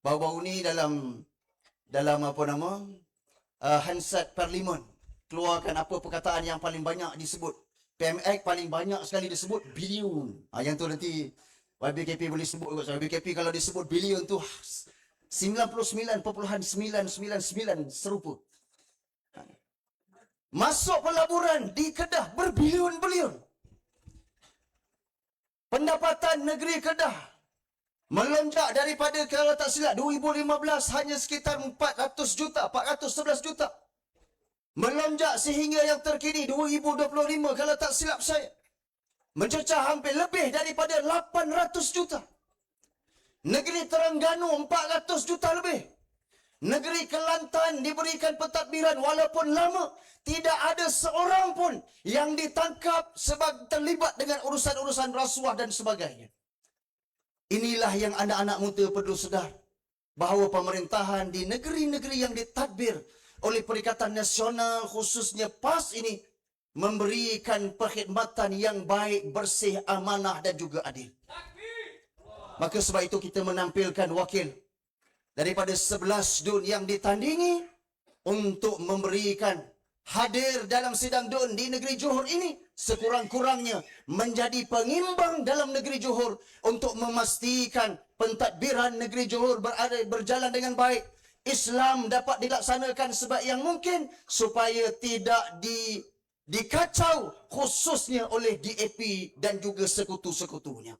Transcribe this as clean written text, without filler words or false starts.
Baru-baru ni dalam apa nama Hansard Parlimen keluarkan apa perkataan yang paling banyak disebut. PMX paling banyak sekali disebut bilion. Yang tu nanti YBKP boleh sebut kot. YBKP kalau disebut bilion tu 99.999 serupa. Masuk pelaburan di Kedah berbilion-bilion. Pendapatan negeri Kedah melonjak daripada, kalau tak silap, 2015 hanya sekitar 400 juta, 411 juta. Melonjak sehingga yang terkini 2025, kalau tak silap saya, mencecah hampir lebih daripada 800 juta. Negeri Terengganu 400 juta lebih. Negeri Kelantan diberikan pentadbiran walaupun lama. Tidak ada seorang pun yang ditangkap sebab terlibat dengan urusan-urusan rasuah dan sebagainya. Inilah yang anak-anak muda perlu sedar, bahawa pemerintahan di negeri-negeri yang ditadbir oleh Perikatan Nasional khususnya PAS ini memberikan perkhidmatan yang baik, bersih, amanah dan juga adil. Maka sebab itu kita menampilkan wakil daripada 11 DUN yang ditandingi untuk memberikan hadir dalam sidang DUN di negeri Johor ini sekurang-kurangnya menjadi pengimbang dalam negeri Johor untuk memastikan pentadbiran negeri Johor berjalan dengan baik. Islam dapat dilaksanakan sebaik yang mungkin supaya tidak dikacau khususnya oleh DAP dan juga sekutu-sekutunya.